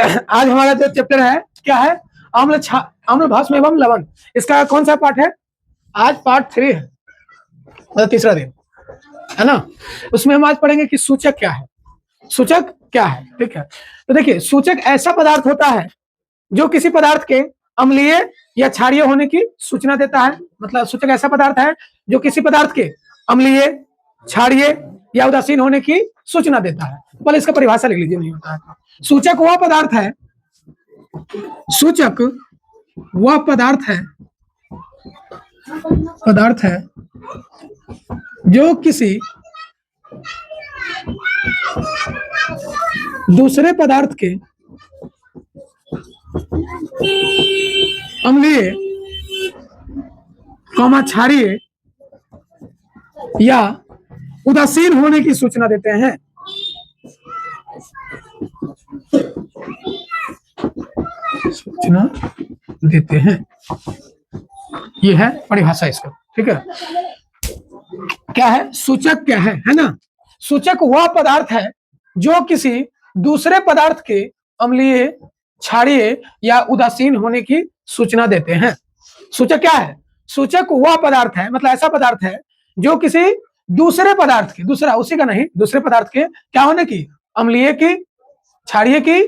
आज हमारा जो चैप्टर है क्या है, अम्ल भस्म एवं लवण। इसका कौन सा पार्ट है? आज पार्ट 3 है, मतलब तीसरा दिन है ना। उसमें हम आज पढ़ेंगे कि सूचक क्या है, सूचक क्या है। ठीक है, तो देखिए सूचक ऐसा पदार्थ होता है जो किसी पदार्थ के अम्लीय या क्षारीय होने की सूचना देता है। मतलब सूचक ऐसा पदार्थ है जो किसी पदार्थ के अम्लीय, क्षारीय या उदासीन होने की सूचना देता है। पहले इसका परिभाषा लिख लीजिए, नहीं होता है। सूचक वह पदार्थ है, सूचक वह पदार्थ है जो किसी दूसरे पदार्थ के अम्लीय, क्षारीय या उदासीन होने की सूचना देते हैं। ये है परिभाषा इसका। ठीक है, क्या है सूचक, क्या है ना। सूचक वह पदार्थ है जो किसी दूसरे पदार्थ के अम्लीय, क्षारीय या उदासीन होने की सूचना देते हैं। सूचक क्या है? सूचक वह पदार्थ है, मतलब ऐसा पदार्थ है जो किसी दूसरे पदार्थ के, दूसरा उसी का नहीं, दूसरे पदार्थ के क्या होने की, अम्लीय की, क्षारीय की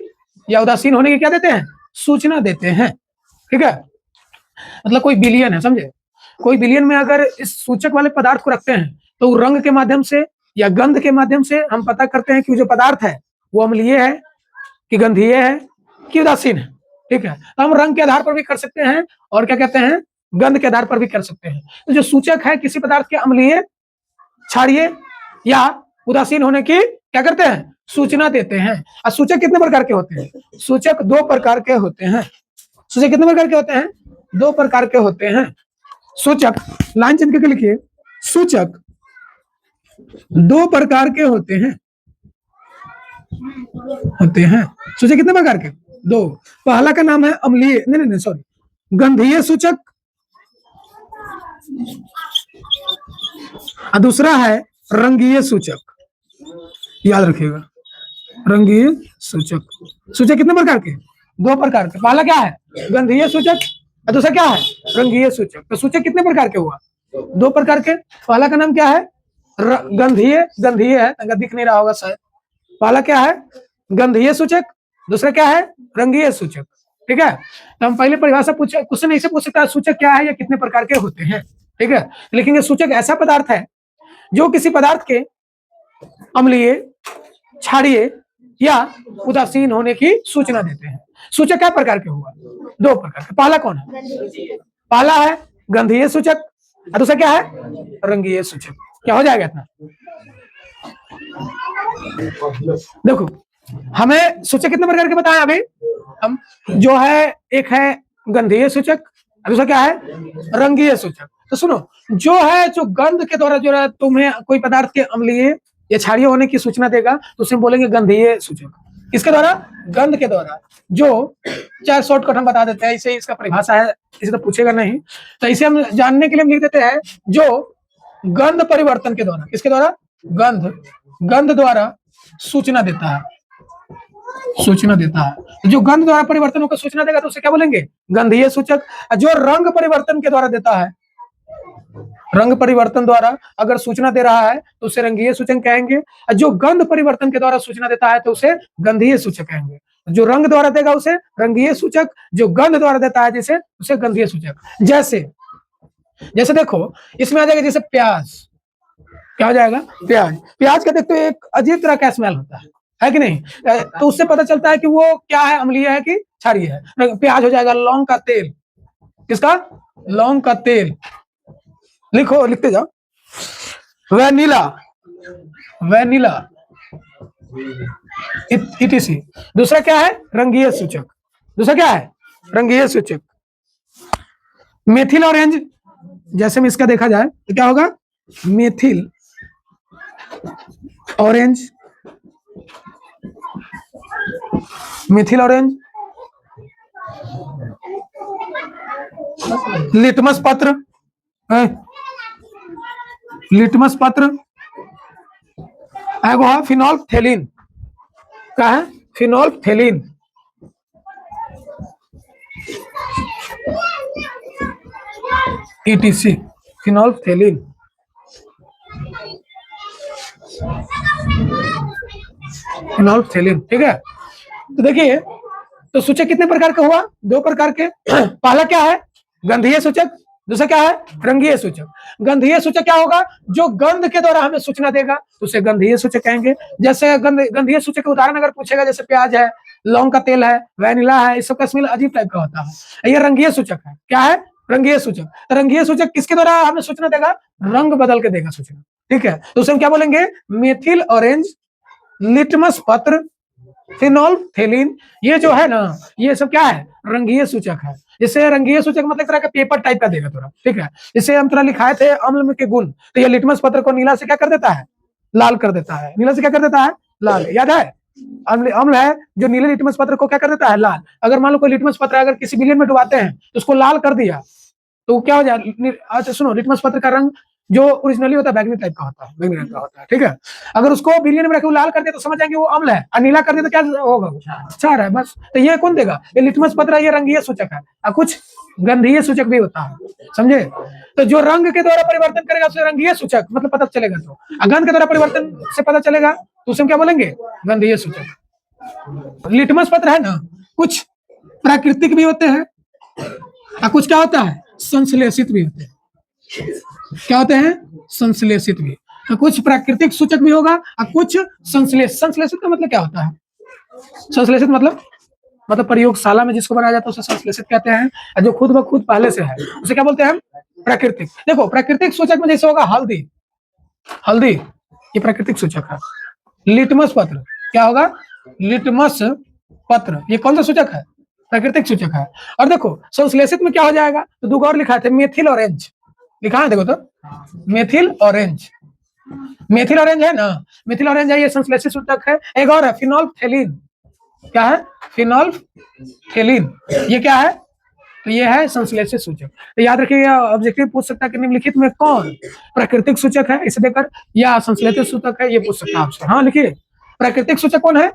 या उदासीन होने की क्या देते हैं, सूचना देते हैं। ठीक है, मतलब कोई विलयन है, समझे, कोई विलयन में अगर इस सूचक वाले पदार्थ को रखते हैं तो रंग के माध्यम से या गंध के माध्यम से हम पता करते हैं कि जो पदार्थ है वो अम्लीय है कि गंधीय है कि उदासीन है। ठीक है, तो हम रंग के आधार पर भी कर सकते हैं और क्या कहते हैं, गंध के आधार पर भी कर सकते हैं। तो जो सूचक है किसी पदार्थ के अम्लीय, क्षारीय या उदासीन होने की क्या करते हैं, सूचना देते हैं। और सूचक कितने प्रकार के होते हैं? सूचक 2 प्रकार के होते हैं। सूचक कितने प्रकार के होते हैं? 2 प्रकार के होते हैं। सूचक लाइन चिन्ह के लिखिए, सूचक 2 प्रकार के होते हैं। सूचक कितने प्रकार के? 2। पहला का नाम है अम्लीय, नहीं सॉरी, गंधीय सूचक, और दूसरा है रंगीय सूचक। याद रखिएगा, रंगीय सूचक। सूचक कितने प्रकार के? 2 प्रकार के। पहला क्या है, गंधीय सूचक, और दूसरा क्या है, रंगीय सूचक। तो सूचक कितने प्रकार के हुआ? 2 प्रकार के। पहला का नाम क्या है, गंधीय है, दिख नहीं रहा होगा शायद। पहला क्या है, गंधीय सूचक, दूसरा क्या है, रंगीय सूचक। ठीक है, तो हम पहले परिभाषा पूछे, क्वेश्चन ऐसे पूछ सकता है सूचक क्या है या कितने प्रकार के होते हैं। ठीक है, लिखेंगे सूचक ऐसा पदार्थ है जो किसी पदार्थ के अम्लीय, क्षारीय या उदासीन होने की सूचना देते हैं। सूचक क्या प्रकार के हुआ? 2 प्रकार के। पहला कौन है? पहला है गंधीय सूचक, और दूसरा क्या है, रंगीय सूचक। क्या हो जाएगा इतना? देखो हमें सूचक कितने प्रकार के बताए अभी हम, जो है एक है गंधीय सूचक, दूसरा क्या है, रंगीय सूचक। तो सुनो, जो है जो गंध के द्वारा जो है तुम्हें कोई पदार्थ के अम्लीय या क्षारीय होने की सूचना देगा तो उसे बोलेंगे गंधीय सूचक। इसके द्वारा, गंध के द्वारा, जो चाहे शॉर्टकट हम बता देते हैं, इसे इसका परिभाषा है, इसे तो पूछेगा नहीं, तो इसे हम जानने के लिए हम लिख देते हैं जो गंध परिवर्तन के द्वारा, किसके द्वारा, गंध द्वारा सूचना देता है, तो जो गंध द्वारा परिवर्तनों को सूचना देगा तो उसे क्या बोलेंगे, गंधीय सूचक। जो रंग परिवर्तन के द्वारा देता है, रंग परिवर्तन द्वारा अगर सूचना दे रहा है तो उसे रंगीय सूचक कहेंगे। और जो गंध परिवर्तन के द्वारा सूचना देता है तो उसे गंधीय सूचक कहेंगे। जो रंग द्वारा देगा उसे रंगीय सूचक, जो गंध द्वारा देता है जैसे उसे गंधीय सूचक। जैसे देखो इसमें आ जाएगा, जैसे प्याज, क्या हो जाएगा, प्याज का देखते एक अजीब तरह का स्मेल होता है कि नहीं, तो उससे पता चलता है कि वो क्या है, अम्लीय है कि क्षारीय है। प्याज हो जाएगा लौंग का तेल, किसका, लौंग का तेल। लिखो, लिखते जाओ, वैनिला इटीसी। दूसरा क्या है, रंगीय सूचक, दूसरा क्या है, रंगीय सूचक। मेथिल ऑरेंज, जैसे में इसका देखा जाए तो क्या होगा, methyl orange, Mithil orange. Litmus पत्र, लिटमस पत्र। एगो है फिनोल्फथेलिन, क्या है, फिनोल्फथेलिन। ETC, फिनोल्फथेलिन। फिनोल्फथेलिन, ठीक है। तो देखिए, तो सूचक कितने प्रकार का हुआ? 2 प्रकार के। पहला क्या है? गंधीय सूचक, दूसरा क्या है? रंगीय सूचक। गंधीय सूचक क्या होगा? जो गंध के द्वारा हमें सूचना देगा, तो उसे गंधीय सूचक कहेंगे। जैसे गंधीय सूचक के उदाहरण अगर पूछेगा, जैसे प्याज है, लौंग का तेल है, वैनिला है, इस सब का स्मेल अजीब टाइप का होता है। ये रंगीय सूचक है। क्या है? रंगीय सूचक। तो रंगीय सूचक किसके द्वारा हमें सूचना देगा? रंग बदल के देगा सूचना, ठीक है। तो उसे हम क्या बोलेंगे? मेथिल ऑरेंज, लिटमस पत्र, फिनोल्फथेलिन। ये जो है ना, ये सब क्या है? रंगीय सूचक है। जैसे रंगीय सूचक मतलब तरह का पेपर टाइप का देगा थोड़ा, ठीक है। जैसे हम थोड़ा लिखाए थे अम्ल के गुण, तो ये लिटमस पत्र को नीला से क्या कर देता है? लाल कर देता है। नीला से क्या कर देता है? लाल। याद है? अम्ल अम्ल है जो नीले लिटमस पत्र को क्या कर देता है? लाल। अगर मान लो कोई लिटमस पत्र अगर किसी विलियन में डुबाते हैं तो उसको लाल कर दिया, तो क्या हो जाए? अच्छा सुनो, लिटमस पत्र का रंग जो ओरिजिनली होता है बैंगनी टाइप का होता है, बैंगनी रंग का होता है, ठीक है। अगर उसको बिलियन में रखे लाल कर दिया तो समझ जाएंगे वो अम्ल है, और नीला कर दिया तो क्या होगा? क्षार है, बस। तो ये कौन देगा? ये लिटमस पत्र, ये रंगीय सूचक है। और कुछ गंधीय सूचक भी होता है, समझे? तो जो रंग के द्वारा परिवर्तन करेगा उसे रंगीय सूचक मतलब पता चलेगा। तो गंध के द्वारा परिवर्तन से पता चलेगा तो उसे क्या बोलेंगे? गंधीय सूचक। लिटमस पत्र है ना, कुछ प्राकृतिक भी होते हैं और कुछ क्या होता है? संश्लेषित भी होते हैं। क्या होते हैं? संश्लेषित भी। तो कुछ प्राकृतिक सूचक भी होगा और कुछ संश्लेषित का मतलब क्या होता है? संश्लेषित मतलब प्रयोगशाला में जिसको बनाया जाता है उसे संश्लेषित कहते हैं, और जो खुद ब खुद पहले से है उसे क्या बोलते हैं? प्राकृतिक। देखो, प्राकृतिक सूचक में जैसे होगा हल्दी, हल्दी ये प्राकृतिक सूचक है। लिटमस पत्र क्या होगा? लिटमस पत्र ये कौन सा सूचक है? प्राकृतिक सूचक है। और देखो संश्लेषित में क्या हो जाएगा? तो 2 और लिखा थे, मेथिल ऑरेंज लिखा है, देखो तो मेथिल ऑरेंज। मेथिल ऑरेंज है ना, मेथिल ऑरेंज है, ये संश्लेषित सूचक है। एक और है फिनोल्फथेलिन। क्या है? फिनोल्फथेलिन। ये क्या है? तो ये है संश्लेषित सूचक। तो याद रखिएगा, ऑब्जेक्टिव पूछ सकता है कि निम्नलिखित में कौन प्राकृतिक सूचक है इसे देकर, या संश्लेषित सूचक है, ये पूछ सकता है आपसे। हाँ लिखिए, प्राकृतिक सूचक कौन है?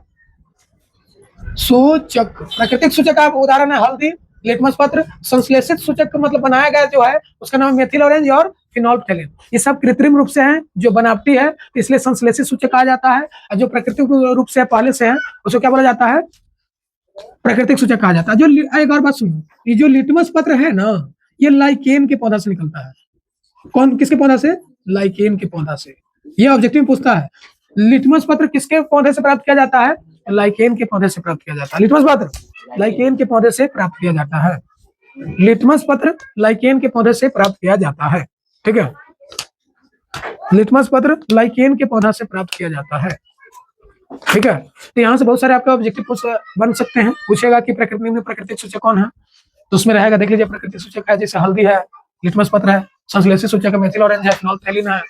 सूचक, प्राकृतिक सूचक का उदाहरण है हल्दी, लिटमस पत्र। संश्लेषित सूचक का मतलब बनाया गया जो है उसका नाम मेथिल ऑरेंज और फिनोल्फथेलिन। ये सब कृत्रिम रूप से हैं, जो बनावटी है, इसलिए संश्लेषित सूचक कहा जाता है। और जो प्राकृतिक रूप से पहले से है उसको क्या बोला जाता है? प्राकृतिक सूचक कहा जाता है। जो एक और बात सुनो, ये जो लिटमस पत्र है ना, ये लाइकेन के पौधा से निकलता है। कौन किसके पौधा से? लाइकेन के पौधा से। ये ऑब्जेक्टिव पूछता है, लिटमस पत्र किसके पौधे से प्राप्त किया जाता है? लाइकेन के पौधे से प्राप्त किया जाता है। लिटमस पत्र लाइकेन के पौधे से प्राप्त किया जाता है। लिटमस पत्र लाइकेन के पौधे से प्राप्त किया जाता है, ठीक है। लिटमस पत्र लाइकेन के पौधा से प्राप्त किया जाता है, ठीक है। तो यहाँ से बहुत सारे आपका ऑब्जेक्टिव बन सकते हैं। पूछेगा कि प्रकृति में प्राकृतिक सूचक कौन है, तो उसमें रहेगा, देख लीजिए, प्राकृतिक सूचक है जैसे हल्दी है, लिटमस पत्र है, संश्लेषित सूचक है मेथिल ऑरेंज है, फिनोल्फथेलिन है,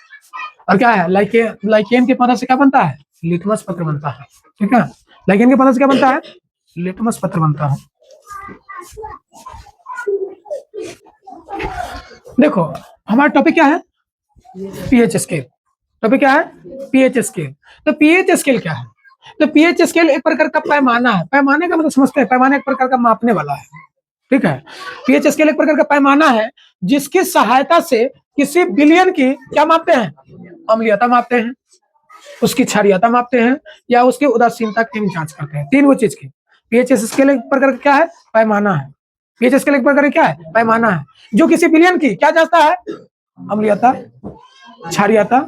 और क्या है? लाइकेन के पौधा से क्या बनता है? लिटमस पत्र बनता है, ठीक है। लाइकेन के पौधा से क्या बनता है? लिटमस पत्र बनता है। देखो हमारा टॉपिक क्या है? PH scale. टॉपिक क्या है? PH scale. तो पीएच स्केल क्या है? तो पीएच स्केल एक प्रकार का पैमाना है। पैमाने का मतलब समझते हैं, पैमाना एक प्रकार का मापने वाला है, ठीक है। पीएच स्केल एक प्रकार का पैमाना है जिसकी सहायता से किसी विलयन की क्या मापते हैं? अम्लीयता मापते हैं, उसकी क्षारीयता मापते हैं, या उसकी उदासीनता की जांच करते हैं। 3 वो चीज की। पीएच स्केल एक प्रकार का क्या है? पैमाना है। पीएच स्केल एक प्रकार का क्या है? पैमाना है, जो किसी विलयन की क्या जांचता है? अम्लीयता, क्षारीयता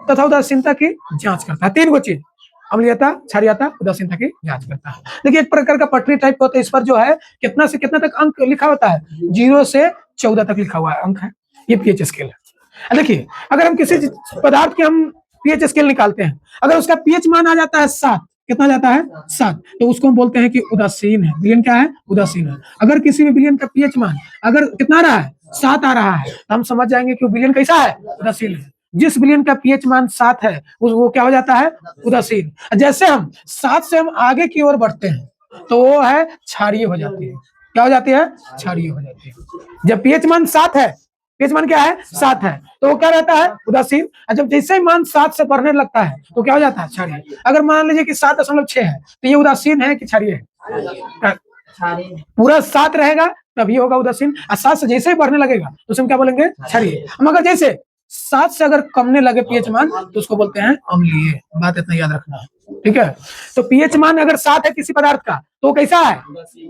तथा उदासीनता की जांच करता है। 3 वो चीज, अम्लीयता, क्षारीयता, उदासीनता की जांच करता है। देखिए एक प्रकार का पटरी टाइप का होता है, इस पर जो है कितना से कितना तक अंक लिखा होता है? 0 से 14 तक लिखा हुआ है अंक है, ये पीएच स्केल है। देखिए अगर हम किसी पदार्थ के हम पीएच स्केल निकालते हैं, अगर उसका पीएच मान आ जाता है 7, कितना जाता है? 7, तो उसको हम बोलते हैं कि उदासीन है। विलयन क्या है? उदासीन है। अगर किसी भी विलयन का पीएच मान अगर कितना आ रहा है? 7 आ रहा है, तो हम समझ जाएंगे कि विलयन कैसा है? उदासीन है। जिस विलयन का पीएच मान 7 है वो क्या हो जाता है? उदासीन। जैसे हम 7 से हम आगे की ओर बढ़ते हैं तो वो है क्षारीय हो जाती है। क्या हो जाती है? क्षारीय हो जाती है। जब पीएच मान 7 है, पीएच मान क्या है? 7 है, तो वो क्या रहता है? उदासीन। और जब जैसे ही मान 7 से बढ़ने लगता है तो क्या हो जाता है? क्षारीय। अगर मान लीजिए कि 7.6 है तो ये उदासीन है कि क्षारीय है? पूरा 7 रहेगा तभी होगा उदासीन, और 7 से जैसे ही बढ़ने लगेगा तो उसमें क्या बोलेंगे, क्षारीय। मगर जैसे 7 से अगर कमने लगे पीएच मान तो उसको बोलते हैं अम्लीय। बात इतना याद रखना है, ठीक है। तो पीएच मान अगर 7 है किसी पदार्थ का तो कैसा है,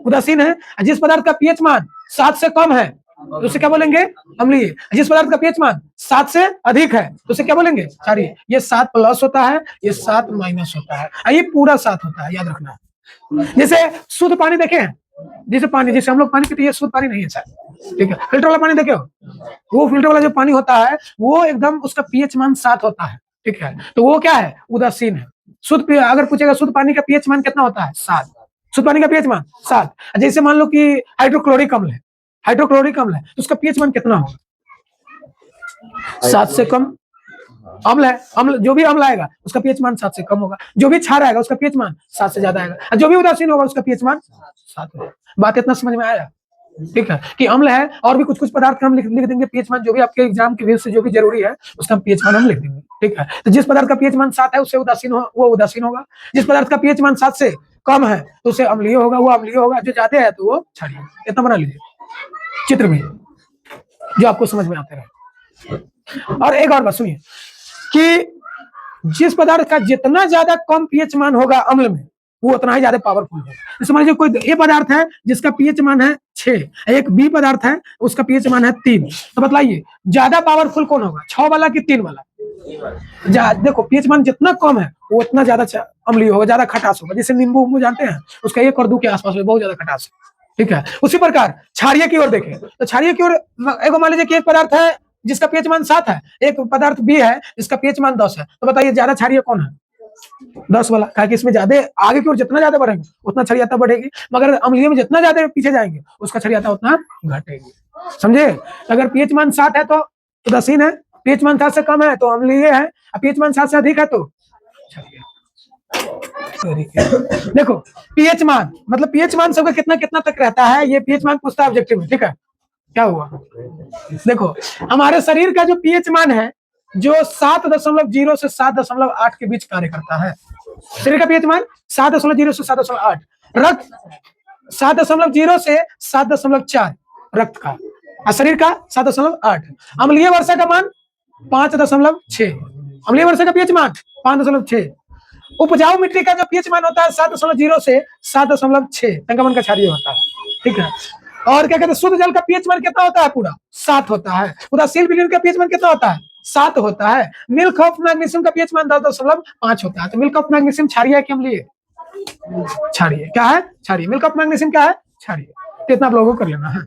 उदासीन है। जिस पदार्थ का पीएच मान 7 से कम है तो उसे क्या बोलेंगे, अम्लीय। जिस पदार्थ का पीएच मान 7 से अधिक है तो उसे क्या बोलेंगे, क्षारीय। ये 7 प्लस होता है, ये 7 माइनस होता है, ये पूरा 7 होता है, याद रखना। जैसे शुद्ध पानी देखे हैं, जैसे पानी, जैसे हम लोग पानी पीते हैं, शुद्ध पानी नहीं है सर, ठीक है। फिल्टर वाला पानी देखे हो, वो फिल्टर वाला जो पानी होता है वो एकदम उसका पीएच मान 7 होता है, ठीक है। तो वो क्या है, उदासीन है। शुद्ध अगर पूछेगा शुद्ध पानी का पीएच मान कितना होता है, 7। शुद्ध पानी का पीएच मान 7। जैसे मान लो कि हाइड्रोक्लोरिक अम्ल है, हाइड्रोक्लोरिक अम्ल है तो उसका पीएच मान कितना होगा, 7 से कम। अम्ल है, अम्ल जो भी अम्ल आएगा उसका पीएच मान 7 से कम होगा, जो भी क्षार आएगा उसका पीएच मान 7 से ज्यादा आएगा, जो भी उदासीन होगा उसका पीएच मान 7 होगा। बात इतना समझ में आया, ठीक है। कि अम्ल है और भी कुछ कुछ पदार्थ हम लिख देंगे पीएच मान, जो भी आपके एग्जाम के व्यू से जो भी जरूरी है उसका पीएच मान हम लिख देंगे, ठीक है। तो जिस पदार्थ का पीएच मान 7 है उससे उदासीन वो उदासीन होगा, जिस पदार्थ का पीएच मान 7 से कम है तो उसे अम्लीय होगा, वो अम्लीय होगा, जो ज्यादा है तो वो क्षारीय। इतना बना लीजिए चित्र में, जो आपको समझ में आते रहे। और एक और बात सुनिए कि जिस पदार्थ का जितना ज्यादा कम पीएच मान होगा अम्ल में वो उतना ही ज्यादा पावरफुल होगा। जैसे मान लीजिए कोई ए पदार्थ है जिसका पीएच मान है 6, एक बी पदार्थ है उसका पीएच मान है 3, तो बतलाइए ज्यादा पावरफुल कौन होगा, 6 वाला कि 3 वाला। देखो पीएच मान जितना कम है वो उतना ज्यादा अम्लीय होगा, ज्यादा खटास होगा। जैसे नींबू जानते हैं, उसका 1 और 2 के आसपास में बहुत ज्यादा खटास है, ठीक है। उसी प्रकार क्षारीय की ओर देखें तो क्षारीय की ओर एक मान लीजिए कि एक पदार्थ है जिसका पीएच मान 7 है, एक पदार्थ बी है जिसका पीएच मान 10 है, तो बताइए ज्यादा क्षारीय कौन है, 10 वाला। कहा कि इसमें ज्यादा आगे की ओर जितना ज्यादा बढ़ेंगे उतना क्षारीयता बढ़ेगी, मगर अम्लीय में जितना ज्यादा पीछे जाएंगे उसका क्षारीयता उतना घटेगी, समझे। अगर पीएच मान 7 है तो उदासीन है, पीएच मान 7 से कम है तो अम्लीय है, पीएच मान 7 से अधिक है तो देखो पीएच मान मतलब पीएच मान सबका कितना कितना तक रहता है, ये पीएच मान पूछता है ऑब्जेक्टिव में, ठीक है। क्या हुआ, देखो हमारे शरीर का जो पीएच मान है जो 7.0 से 7.8 के बीच कार्य करता है। शरीर का पीएच मान 7.0 से 7.8, रक्त 7.0 से 7.4 रक्त का, और शरीर का 7.8। अम्लीय वर्षा का मान 5.6, अम्लीय वर्षा का पीएच मान 5.6। उपजाऊ मिट्टी का जो पीएच मान होता है 7.0 से 7.6 तंगमन का क्षारीय होता है, ठीक है। और क्या कहते हैं, शुद्ध जल का पीएच मान कितना होता है, पूरा 7 होता है। उदासीन विलीन का पीएच मान कितना होता है, 7 होता है। मिल्क ऑफ मैग्नीशियम का पीएच मान 10.5 होता है। तो मिल्क ऑफ मैग्नीशियम क्षारीय है कि अम्लीय, क्षारीय। क्या है, क्षारीय। मिल्क ऑफ मैग्नीशियम क्या है, क्षारीय। तो इतना आप लोगों को कर लेना है।